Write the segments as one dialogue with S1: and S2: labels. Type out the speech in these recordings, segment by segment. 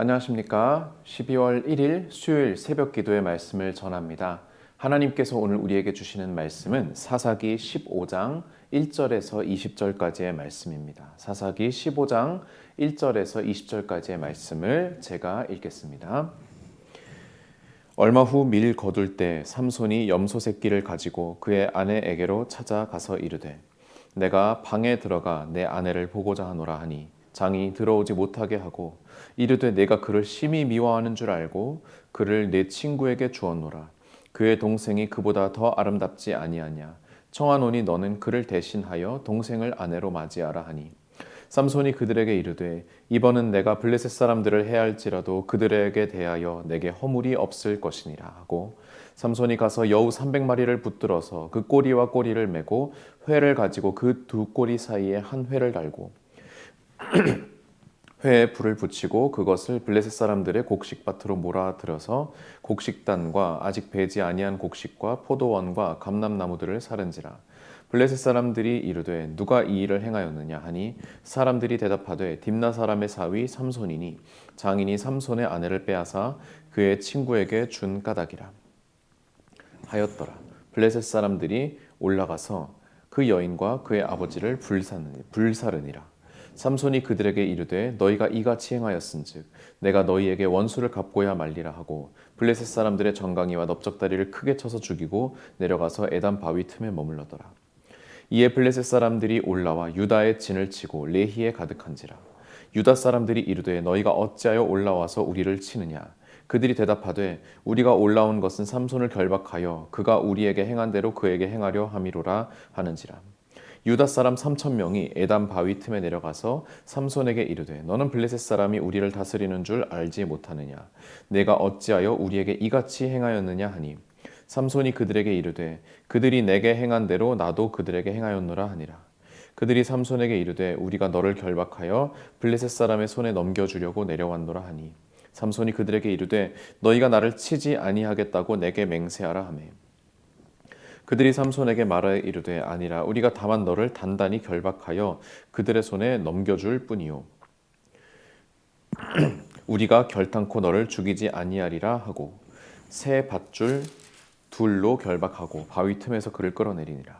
S1: 안녕하십니까. 12월 1일 수요일 새벽 기도의 말씀을 전합니다. 하나님께서 오늘 우리에게 주시는 말씀은 사사기 15장 1절에서 20절까지의 말씀입니다. 사사기 15장 1절에서 20절까지의 말씀을 제가 읽겠습니다. 얼마 후 밀 거둘 때 삼손이 염소 새끼를 가지고 그의 아내에게로 찾아가서 이르되 내가 방에 들어가 내 아내를 보고자 하노라 하니 장이 들어오지 못하게 하고 이르되 내가 그를 심히 미워하는 줄 알고 그를 내 친구에게 주었노라. 그의 동생이 그보다 더 아름답지 아니하냐. 청하노니 너는 그를 대신하여 동생을 아내로 맞이하라 하니 삼손이 그들에게 이르되 이번은 내가 블레셋 사람들을 해할지라도 그들에게 대하여 내게 허물이 없을 것이니라 하고 삼손이 가서 여우 300마리를 붙들어서 그 꼬리와 꼬리를 메고 회를 가지고 그 두 꼬리 사이에 한 회를 달고 회에 불을 붙이고 그것을 블레셋 사람들의 곡식밭으로 몰아들여서 곡식단과 아직 배지 아니한 곡식과 포도원과 감람나무들을 사른지라. 블레셋 사람들이 이르되 누가 이 일을 행하였느냐 하니 사람들이 대답하되 딥나 사람의 사위 삼손이니 장인이 삼손의 아내를 빼앗아 그의 친구에게 준 까닭이라 하였더라. 블레셋 사람들이 올라가서 그 여인과 그의 아버지를 불사르니라. 삼손이 그들에게 이르되 너희가 이같이 행하였은즉 내가 너희에게 원수를 갚고야 말리라 하고 블레셋 사람들의 정강이와 넓적다리를 크게 쳐서 죽이고 내려가서 에단 바위 틈에 머물러더라. 이에 블레셋 사람들이 올라와 유다의 진을 치고 레히에 가득한지라. 유다 사람들이 이르되 너희가 어찌하여 올라와서 우리를 치느냐. 그들이 대답하되 우리가 올라온 것은 삼손을 결박하여 그가 우리에게 행한 대로 그에게 행하려 함이로라 하는지라. 유다 사람 3,000명이 에단 바위 틈에 내려가서 삼손에게 이르되 너는 블레셋 사람이 우리를 다스리는 줄 알지 못하느냐. 내가 어찌하여 우리에게 이같이 행하였느냐 하니 삼손이 그들에게 이르되 그들이 내게 행한 대로 나도 그들에게 행하였노라 하니라. 그들이 삼손에게 이르되 우리가 너를 결박하여 블레셋 사람의 손에 넘겨주려고 내려왔노라 하니 삼손이 그들에게 이르되 너희가 나를 치지 아니하겠다고 내게 맹세하라 하매 그들이 삼손에게 말하여 이르되 아니라 우리가 다만 너를 단단히 결박하여 그들의 손에 넘겨줄 뿐이요 우리가 결탄코 너를 죽이지 아니하리라 하고 새 밧줄 둘로 결박하고 바위 틈에서 그를 끌어내리니라.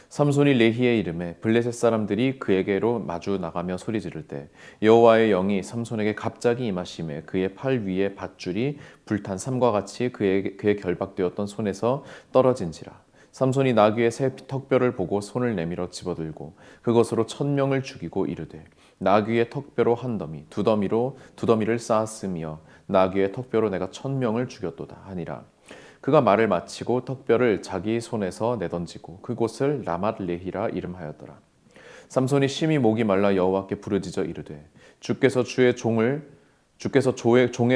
S1: 삼손이 레히에 이름에 블레셋 사람들이 그에게로 마주 나가며 소리 지를 때 여호와의 영이 삼손에게 갑자기 임하심에 그의 팔 위에 밧줄이 불탄 삼과 같이 그의 결박되었던 손에서 떨어진지라. 삼손이 나귀의 새 턱뼈를 보고 손을 내밀어 집어들고 그것으로 1,000명을 죽이고 이르되 나귀의 턱뼈로 한 더미 두 더미를 쌓았으며 나귀의 턱뼈로 내가 1,000명을 죽였도다 하니라. 그가 말을 마치고 턱뼈를 자기 손에서 내던지고 그곳을 라맛레히라 이름하였더라. 삼손이 심히 목이 말라 여호와께 부르짖어 이르되 주께서 종의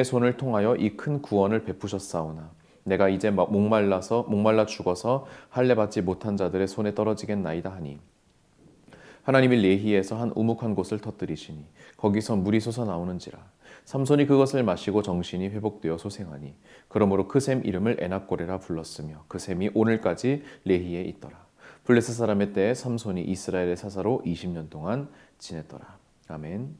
S1: 손을 통하여 이 큰 구원을 베푸셨사오나 내가 이제 목말라 죽어서 할례 받지 못한 자들의 손에 떨어지겠나이다 하니 하나님이 레히에서 한 우묵한 곳을 터뜨리시니 거기서 물이 솟아나오는지라. 삼손이 그것을 마시고 정신이 회복되어 소생하니 그러므로 그 샘 이름을 에낙고레라 불렀으며 그 샘이 오늘까지 레히에 있더라. 블레셋 사람의 때에 삼손이 이스라엘의 사사로 20년 동안 지냈더라. 아멘.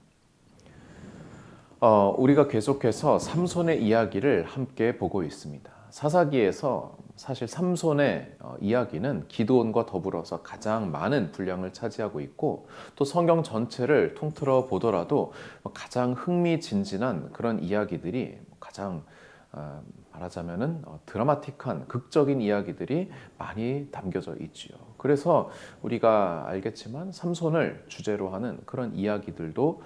S1: 우리가 계속해서 삼손의 이야기를 함께 보고 있습니다. 사사기에서 사실 삼손의 이야기는 기드온과 더불어서 가장 많은 분량을 차지하고 있고 또 성경 전체를 통틀어 보더라도 가장 흥미진진한 그런 이야기들이 가장 말하자면은 드라마틱한 극적인 이야기들이 많이 담겨져 있지요. 그래서 우리가 알겠지만 삼손을 주제로 하는 그런 이야기들도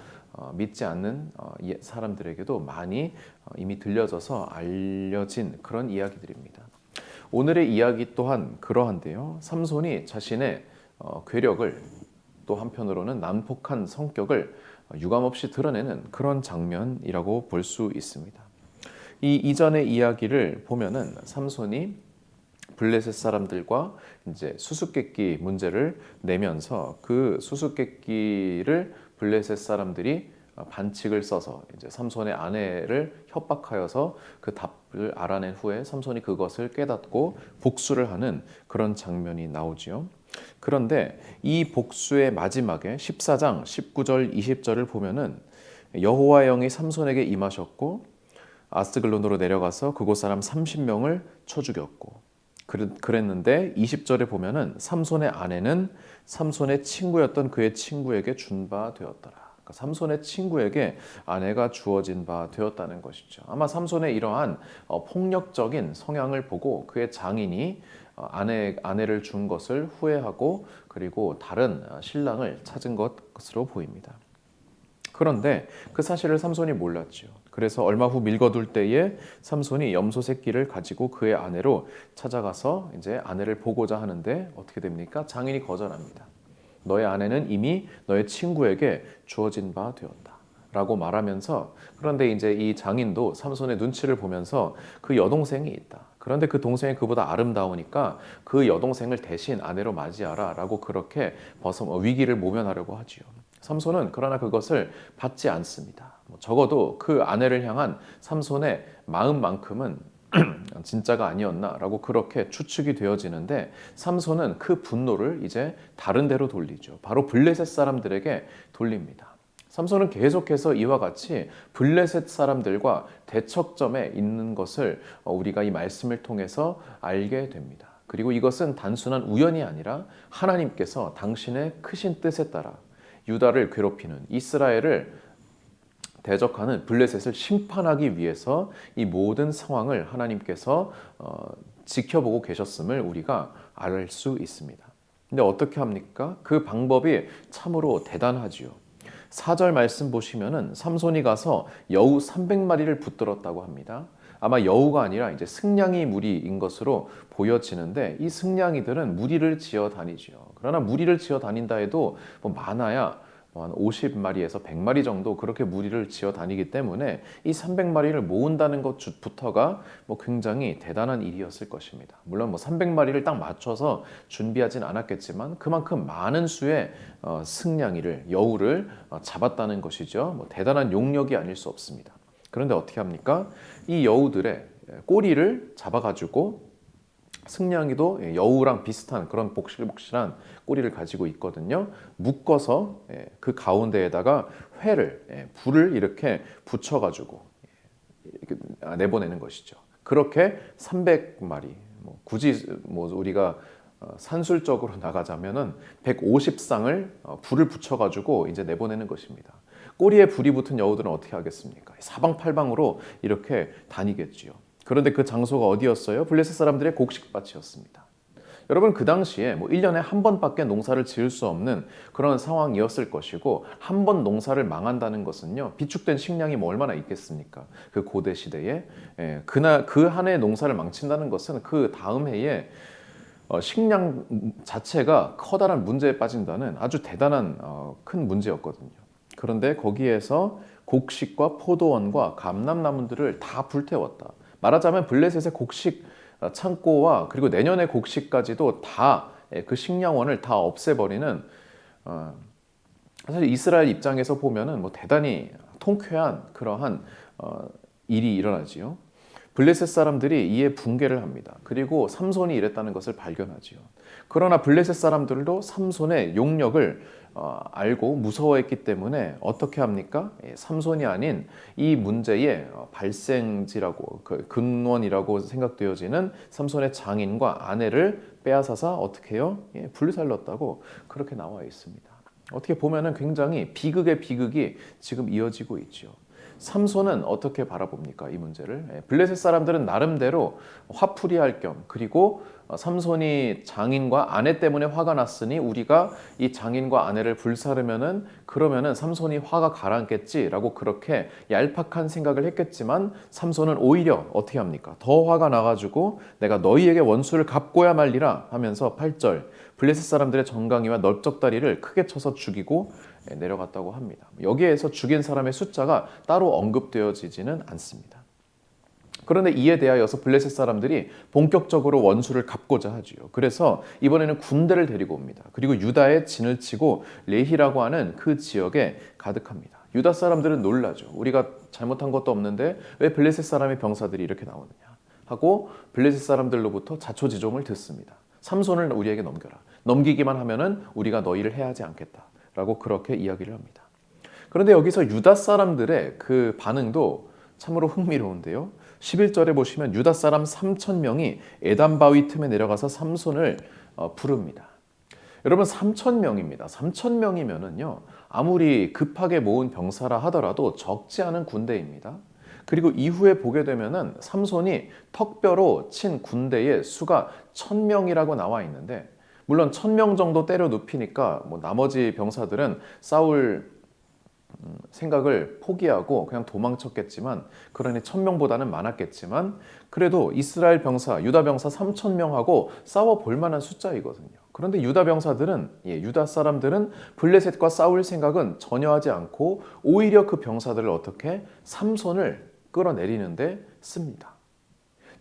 S1: 믿지 않는 사람들에게도 많이 이미 들려져서 알려진 그런 이야기들입니다. 오늘의 이야기 또한 그러한데요. 삼손이 자신의 괴력을 또 한편으로는 난폭한 성격을 유감없이 드러내는 그런 장면이라고 볼 수 있습니다. 이 이전의 이야기를 보면은 삼손이 블레셋 사람들과 이제 수수께끼 문제를 내면서 그 수수께끼를 블레셋 사람들이 반칙을 써서 이제 삼손의 아내를 협박하여서 그 답을 알아낸 후에 삼손이 그것을 깨닫고 복수를 하는 그런 장면이 나오지요. 그런데 이 복수의 마지막에 14장 19절 20절을 보면은 여호와의 영이 삼손에게 임하셨고 아스글론으로 내려가서 그곳 사람 30명을 쳐 죽였고 그랬는데 20절에 보면은 삼손의 아내는 삼손의 친구였던 그의 친구에게 준 바 되었더라. 그러니까 삼손의 친구에게 아내가 주어진 바 되었다는 것이죠. 아마 삼손의 이러한 폭력적인 성향을 보고 그의 장인이 아내를 준 것을 후회하고 그리고 다른 신랑을 찾은 것으로 보입니다. 그런데 그 사실을 삼손이 몰랐죠. 그래서 얼마 후 밀거둘 때에 삼손이 염소 새끼를 가지고 그의 아내로 찾아가서 이제 아내를 보고자 하는데 어떻게 됩니까? 장인이 거절합니다. 너의 아내는 이미 너의 친구에게 주어진 바 되었다. 라고 말하면서 그런데 이제 이 장인도 삼손의 눈치를 보면서 그 여동생이 있다. 그런데 그 동생이 그보다 아름다우니까 그 여동생을 대신 아내로 맞이하라 라고 그렇게 위기를 모면하려고 하지요. 삼손은 그러나 그것을 받지 않습니다. 적어도 그 아내를 향한 삼손의 마음만큼은 진짜가 아니었나라고 그렇게 추측이 되어지는데 삼손은 그 분노를 이제 다른 데로 돌리죠. 바로 블레셋 사람들에게 돌립니다. 삼손은 계속해서 이와 같이 블레셋 사람들과 대척점에 있는 것을 우리가 이 말씀을 통해서 알게 됩니다. 그리고 이것은 단순한 우연이 아니라 하나님께서 당신의 크신 뜻에 따라 유다를 괴롭히는 이스라엘을 대적하는 블레셋을 심판하기 위해서 이 모든 상황을 하나님께서 지켜보고 계셨음을 우리가 알 수 있습니다. 근데 어떻게 합니까? 그 방법이 참으로 대단하지요. 4절 말씀 보시면은 삼손이 가서 여우 300마리를 붙들었다고 합니다. 아마 여우가 아니라 이제 승냥이 무리인 것으로 보여지는데 이 승냥이들은 무리를 지어 다니지요. 그러나 무리를 지어 다닌다 해도 뭐 많아야 한 50마리에서 100마리 정도 그렇게 무리를 지어 다니기 때문에 이 300마리를 모은다는 것부터가 뭐 굉장히 대단한 일이었을 것입니다. 물론 뭐 300마리를 딱 맞춰서 준비하진 않았겠지만 그만큼 많은 수의 승냥이를 여우를 잡았다는 것이죠. 뭐 대단한 용력이 아닐 수 없습니다. 그런데 어떻게 합니까? 이 여우들의 꼬리를 잡아가지고 승냥이도 여우랑 비슷한 그런 복실복실한 꼬리를 가지고 있거든요. 묶어서 그 가운데에다가 불을 이렇게 붙여가지고 이렇게 내보내는 것이죠. 그렇게 300마리, 굳이 우리가 산술적으로 나가자면은 150쌍을 불을 붙여가지고 이제 내보내는 것입니다. 꼬리에 불이 붙은 여우들은 어떻게 하겠습니까? 사방팔방으로 이렇게 다니겠지요. 그런데 그 장소가 어디였어요? 블레셋 사람들의 곡식밭이었습니다. 여러분 그 당시에 1년에 한 번밖에 농사를 지을 수 없는 그런 상황이었을 것이고 한 번 농사를 망한다는 것은요 비축된 식량이 얼마나 있겠습니까? 그 고대 시대에 그 한 해 농사를 망친다는 것은 그 다음 해에 식량 자체가 커다란 문제에 빠진다는 아주 대단한 큰 문제였거든요. 그런데 거기에서 곡식과 포도원과 감람나무들을 다 불태웠다. 말하자면 블레셋의 곡식 창고와 그리고 내년의 곡식까지도 다 그 식량원을 다 없애버리는 사실 이스라엘 입장에서 보면은 대단히 통쾌한 그러한 일이 일어나지요. 블레셋 사람들이 이에 붕괴를 합니다. 그리고 삼손이 이랬다는 것을 발견하지요. 그러나 블레셋 사람들도 삼손의 용력을 알고 무서워했기 때문에 어떻게 합니까? 삼손이 아닌 이 문제의 발생지라고 근원이라고 생각되어지는 삼손의 장인과 아내를 빼앗아서 어떻게 해요? 불살렀다고 그렇게 나와 있습니다. 어떻게 보면은 굉장히 비극의 비극이 지금 이어지고 있죠. 삼손은 어떻게 바라봅니까? 이 문제를. 블레셋 사람들은 나름대로 화풀이할 겸 그리고 삼손이 장인과 아내 때문에 화가 났으니 우리가 이 장인과 아내를 불사르면은 그러면은 삼손이 화가 가라앉겠지라고 그렇게 얄팍한 생각을 했겠지만 삼손은 오히려 어떻게 합니까? 더 화가 나가지고 내가 너희에게 원수를 갚고야 말리라 하면서 8절 블레셋 사람들의 정강이와 넓적다리를 크게 쳐서 죽이고 내려갔다고 합니다. 여기에서 죽인 사람의 숫자가 따로 언급되어지지는 않습니다. 그런데 이에 대하여서 블레셋 사람들이 본격적으로 원수를 갚고자 하지요. 그래서 이번에는 군대를 데리고 옵니다. 그리고 유다의 진을 치고 레히라고 하는 그 지역에 가득합니다. 유다 사람들은 놀라죠. 우리가 잘못한 것도 없는데 왜 블레셋 사람의 병사들이 이렇게 나오느냐 하고 블레셋 사람들로부터 자초지종을 듣습니다. 삼손을 우리에게 넘겨라. 넘기기만 하면은 우리가 너희를 해하지 않겠다. 라고 그렇게 이야기를 합니다. 그런데 여기서 유다 사람들의 그 반응도 참으로 흥미로운데요. 11절에 보시면 유다 사람 3천 명이 에단 바위 틈에 내려가서 삼손을 부릅니다. 여러분 3천 명입니다. 3천 명이면은요. 아무리 급하게 모은 병사라 하더라도 적지 않은 군대입니다. 그리고 이후에 보게 되면은 삼손이 턱뼈로 친 군대의 수가 1,000명이라고 나와 있는데, 물론 1,000명 정도 때려 눕히니까 뭐 나머지 병사들은 싸울 생각을 포기하고 그냥 도망쳤겠지만, 그러니 1,000명보다는 많았겠지만 그래도 이스라엘 병사, 유다 병사 3,000명하고 싸워 볼 만한 숫자이거든요. 그런데 유다 병사들은, 유다 사람들은 블레셋과 싸울 생각은 전혀 하지 않고 오히려 그 병사들을 어떻게 삼손을 끌어내리는데 씁니다.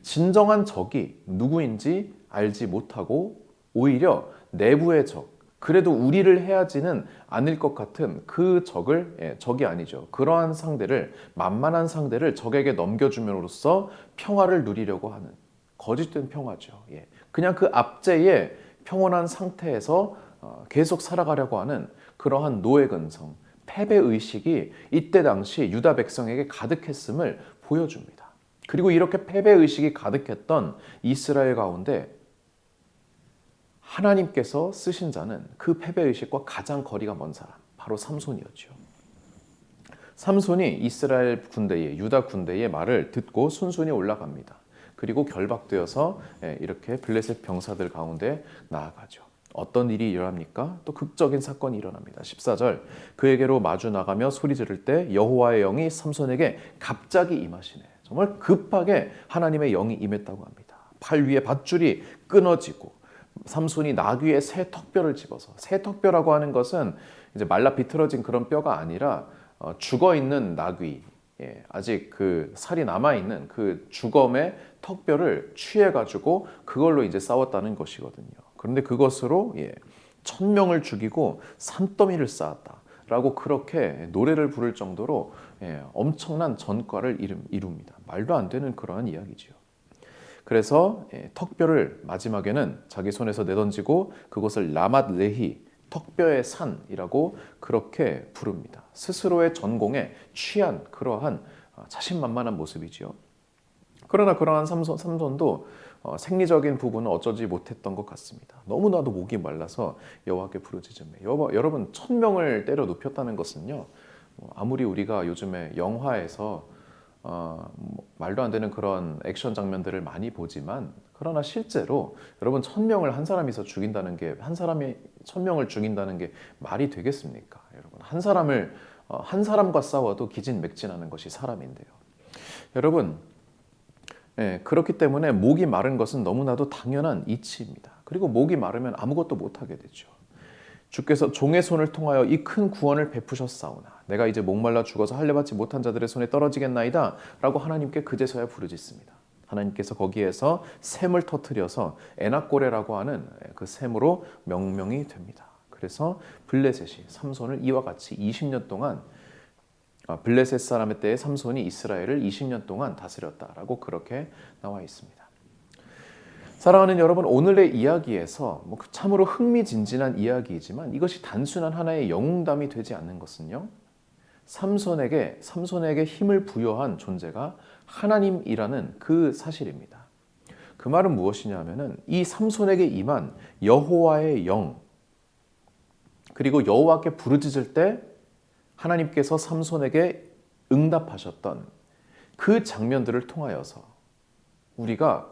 S1: 진정한 적이 누구인지 알지 못하고 오히려 내부의 적, 그래도 우리를 해하지는 않을 것 같은 그 적을, 적이 아니죠. 그러한 상대를, 만만한 상대를 적에게 넘겨줌으로써 평화를 누리려고 하는 거짓된 평화죠. 그냥 그 압제의 평온한 상태에서 계속 살아가려고 하는 그러한 노예근성, 패배의식이 이때 당시 유다 백성에게 가득했음을 보여줍니다. 그리고 이렇게 패배의식이 가득했던 이스라엘 가운데 하나님께서 쓰신 자는 그 패배의식과 가장 거리가 먼 사람, 바로 삼손이었죠. 삼손이 이스라엘 군대의, 유다 군대의 말을 듣고 순순히 올라갑니다. 그리고 결박되어서 이렇게 블레셋 병사들 가운데 나아가죠. 어떤 일이 일어납니까? 또 극적인 사건이 일어납니다. 14절, 그에게로 마주 나가며 소리 지를 때 여호와의 영이 삼손에게 갑자기 임하시네. 정말 급하게 하나님의 영이 임했다고 합니다. 팔 위에 밧줄이 끊어지고 삼손이 나귀의 새 턱뼈를 집어서, 새 턱뼈라고 하는 것은 이제 말라 비틀어진 그런 뼈가 아니라 죽어 있는 나귀, 아직 그 살이 남아 있는 그 주검의 턱뼈를 취해 가지고 그걸로 이제 싸웠다는 것이거든요. 그런데 그것으로 1,000명을 죽이고 산더미를 쌓았다라고 그렇게 노래를 부를 정도로 엄청난 전과를 이룹니다. 말도 안 되는 그러한 이야기죠. 그래서 턱뼈를 마지막에는 자기 손에서 내던지고 그것을 라맛 레히, 턱뼈의 산이라고 그렇게 부릅니다. 스스로의 전공에 취한 그러한 자신만만한 모습이죠. 그러나 그러한 삼손도 생리적인 부분은 어쩌지 못했던 것 같습니다. 너무나도 목이 말라서 여호와께 부르짖으며, 여러분 1,000명을 때려 눕혔다는 것은요, 아무리 우리가 요즘에 영화에서 말도 안 되는 그런 액션 장면들을 많이 보지만, 그러나 실제로 여러분 1,000명을 한 사람이서 죽인다는 게, 한 사람이 1,000명을 죽인다는 게 말이 되겠습니까? 여러분 한 사람과 싸워도 기진맥진하는 것이 사람인데요. 여러분 그렇기 때문에 목이 마른 것은 너무나도 당연한 이치입니다. 그리고 목이 마르면 아무것도 못하게 되죠. 주께서 종의 손을 통하여 이 큰 구원을 베푸셨사오나 내가 이제 목말라 죽어서 할례받지 못한 자들의 손에 떨어지겠나이다 라고 하나님께 그제서야 부르짖습니다. 하나님께서 거기에서 샘을 터뜨려서 에낙고레라고 하는 그 샘으로 명명이 됩니다. 그래서 블레셋이 삼손을 이와 같이 20년 동안, 블레셋 사람의 때에 삼손이 이스라엘을 20년 동안 다스렸다라고 그렇게 나와 있습니다. 사랑하는 여러분, 오늘의 이야기에서 참으로 흥미진진한 이야기이지만 이것이 단순한 하나의 영웅담이 되지 않는 것은요, 삼손에게 힘을 부여한 존재가 하나님이라는 그 사실입니다. 그 말은 무엇이냐면은 이 삼손에게 임한 여호와의 영, 그리고 여호와께 부르짖을 때 하나님께서 삼손에게 응답하셨던 그 장면들을 통하여서 우리가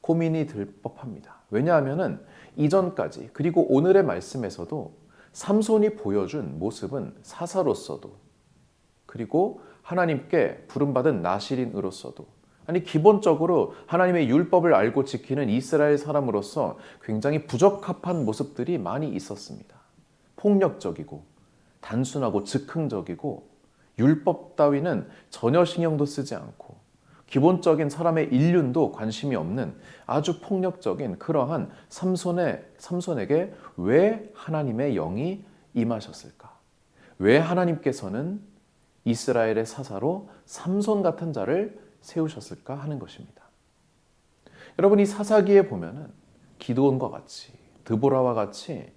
S1: 고민이 들 법합니다. 왜냐하면은 이전까지, 그리고 오늘의 말씀에서도 삼손이 보여준 모습은 사사로서도, 그리고 하나님께 부름받은 나실인으로서도, 기본적으로 하나님의 율법을 알고 지키는 이스라엘 사람으로서 굉장히 부적합한 모습들이 많이 있었습니다. 폭력적이고 단순하고 즉흥적이고 율법 따위는 전혀 신경도 쓰지 않고 기본적인 사람의 인륜도 관심이 없는 아주 폭력적인 그러한 삼손에게 왜 하나님의 영이 임하셨을까? 왜 하나님께서는 이스라엘의 사사로 삼손 같은 자를 세우셨을까 하는 것입니다. 여러분, 이 사사기에 보면은 기드온과 같이, 드보라와 같이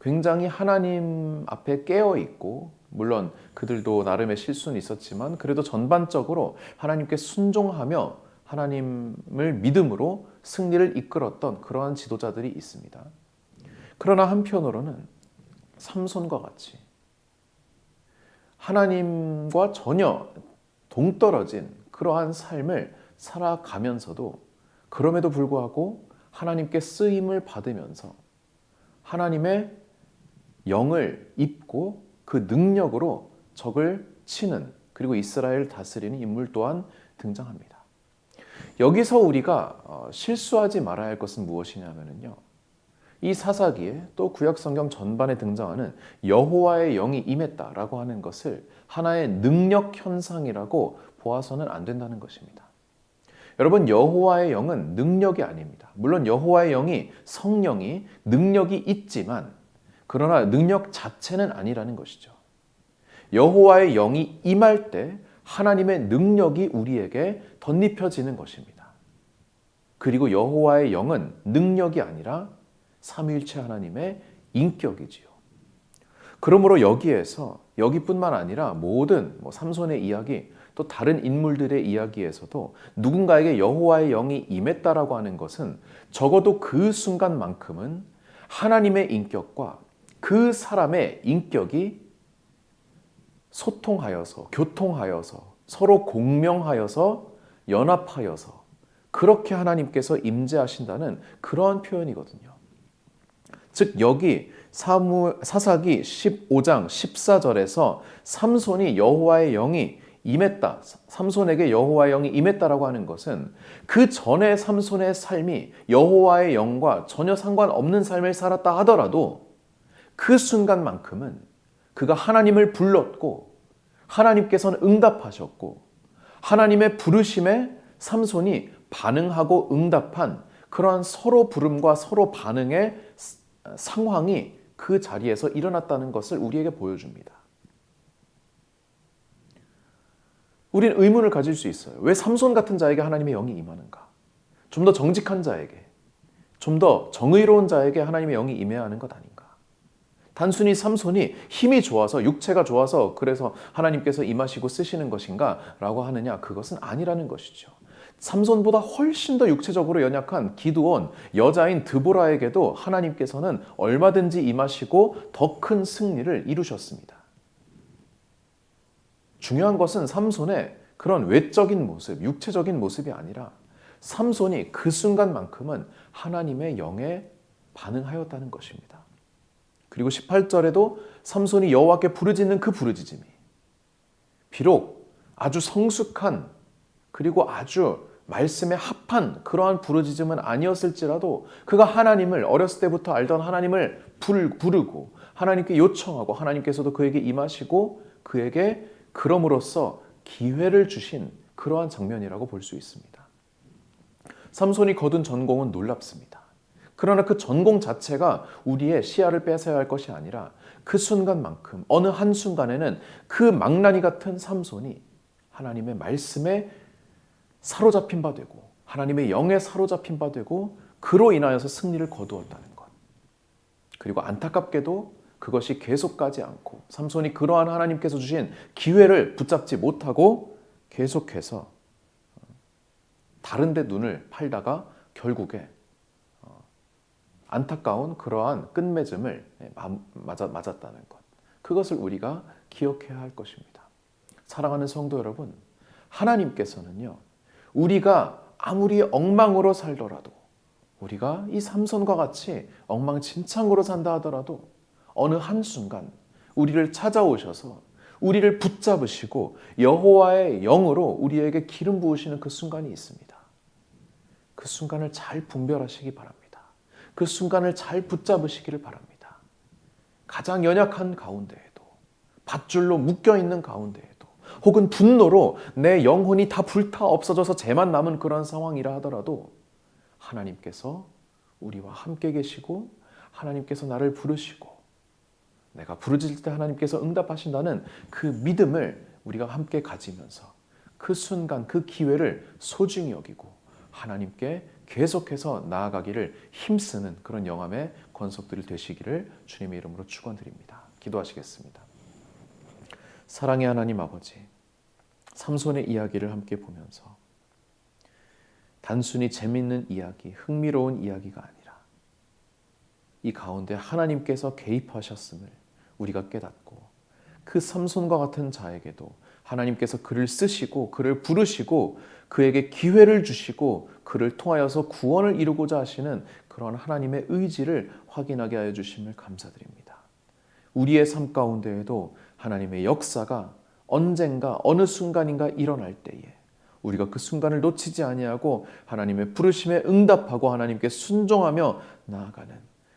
S1: 굉장히 하나님 앞에 깨어 있고 물론 그들도 나름의 실수는 있었지만 그래도 전반적으로 하나님께 순종하며 하나님을 믿음으로 승리를 이끌었던 그러한 지도자들이 있습니다. 그러나 한편으로는 삼손과 같이 하나님과 전혀 동떨어진 그러한 삶을 살아가면서도 그럼에도 불구하고 하나님께 쓰임을 받으면서 하나님의 영을 입고 그 능력으로 적을 치는 그리고 이스라엘을 다스리는 인물 또한 등장합니다. 여기서 우리가 실수하지 말아야 할 것은 무엇이냐면요. 이 사사기에 또 구약 성경 전반에 등장하는 여호와의 영이 임했다라고 하는 것을 하나의 능력 현상이라고 보아서는 안 된다는 것입니다. 여러분, 여호와의 영은 능력이 아닙니다. 물론 여호와의 영이 성령이 능력이 있지만 그러나 능력 자체는 아니라는 것이죠. 여호와의 영이 임할 때 하나님의 능력이 우리에게 덧입혀지는 것입니다. 그리고 여호와의 영은 능력이 아니라 삼위일체 하나님의 인격이지요. 그러므로 여기뿐만 아니라 모든 삼손의 이야기 또 다른 인물들의 이야기에서도 누군가에게 여호와의 영이 임했다라고 하는 것은 적어도 그 순간만큼은 하나님의 인격과 그 사람의 인격이 소통하여서 교통하여서 서로 공명하여서 연합하여서 그렇게 하나님께서 임재하신다는 그러한 표현이거든요. 즉 여기 사사기 15장 14절에서 삼손이 여호와의 영이 임했다. 삼손에게 여호와의 영이 임했다라고 하는 것은 그 전에 삼손의 삶이 여호와의 영과 전혀 상관없는 삶을 살았다 하더라도 그 순간만큼은 그가 하나님을 불렀고 하나님께서는 응답하셨고 하나님의 부르심에 삼손이 반응하고 응답한 그러한 서로 부름과 서로 반응의 상황이 그 자리에서 일어났다는 것을 우리에게 보여줍니다. 우리는 의문을 가질 수 있어요. 왜 삼손 같은 자에게 하나님의 영이 임하는가? 좀 더 정직한 자에게, 좀 더 정의로운 자에게 하나님의 영이 임해야 하는 것 아닌가? 단순히 삼손이 힘이 좋아서 육체가 좋아서 그래서 하나님께서 임하시고 쓰시는 것인가? 라고 하느냐? 그것은 아니라는 것이죠. 삼손보다 훨씬 더 육체적으로 연약한 기드온 여자인 드보라에게도 하나님께서는 얼마든지 임하시고 더 큰 승리를 이루셨습니다. 중요한 것은 삼손의 그런 외적인 모습, 육체적인 모습이 아니라 삼손이 그 순간만큼은 하나님의 영에 반응하였다는 것입니다. 그리고 18절에도 삼손이 여호와께 부르짖는 그 부르짖음이 비록 아주 성숙한 그리고 아주 말씀에 합한 그러한 부르짖음은 아니었을지라도 그가 하나님을 어렸을 때부터 알던 하나님을 부르고 하나님께 요청하고 하나님께서도 그에게 임하시고 그에게 그럼으로써 기회를 주신 그러한 장면이라고 볼 수 있습니다. 삼손이 거둔 전공은 놀랍습니다. 그러나 그 전공 자체가 우리의 시야를 뺏어야 할 것이 아니라 그 순간만큼 어느 한순간에는 그 망나니 같은 삼손이 하나님의 말씀에 사로잡힌 바 되고 하나님의 영에 사로잡힌 바 되고 그로 인하여서 승리를 거두었다는 것. 그리고 안타깝게도 그것이 계속 가지 않고 삼손이 그러한 하나님께서 주신 기회를 붙잡지 못하고 계속해서 다른 데 눈을 팔다가 결국에 안타까운 그러한 끝맺음을 맞았다는 것. 그것을 우리가 기억해야 할 것입니다. 사랑하는 성도 여러분, 하나님께서는요, 우리가 아무리 엉망으로 살더라도 우리가 이 삼손과 같이 엉망진창으로 산다 하더라도 어느 한순간 우리를 찾아오셔서 우리를 붙잡으시고 여호와의 영으로 우리에게 기름 부으시는 그 순간이 있습니다. 그 순간을 잘 분별하시기 바랍니다. 그 순간을 잘 붙잡으시기를 바랍니다. 가장 연약한 가운데에도 밧줄로 묶여있는 가운데에도 혹은 분노로 내 영혼이 다 불타 없어져서 죄만 남은 그런 상황이라 하더라도 하나님께서 우리와 함께 계시고 하나님께서 나를 부르시고 내가 부르짖을 때 하나님께서 응답하신다는 그 믿음을 우리가 함께 가지면서 그 순간 그 기회를 소중히 여기고 하나님께 계속해서 나아가기를 힘쓰는 그런 영함의 권속들이 되시기를 주님의 이름으로 축원드립니다. 기도하시겠습니다. 사랑의 하나님 아버지, 삼손의 이야기를 함께 보면서 단순히 재밌는 이야기, 흥미로운 이야기가 아니라 이 가운데 하나님께서 개입하셨음을 우리가 깨닫고 그 삼손과 같은 자에게도 하나님께서 그를 쓰시고 그를 부르시고 그에게 기회를 주시고 그를 통하여서 구원을 이루고자 하시는 그런 하나님의 의지를 확인하게 하여 주심을 감사드립니다. 우리의 삶 가운데에도 하나님의 역사가 언젠가 어느 순간인가 일어날 때에 우리가 그 순간을 놓치지 아니하고 하나님의 부르심에 응답하고 하나님께 순종하며 나아가는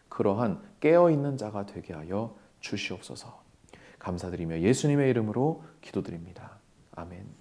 S1: 그러한 깨어있는 자가 되게 하여 주시옵소서. 감사드리며 예수님의 이름으로 기도드립니다. 아멘.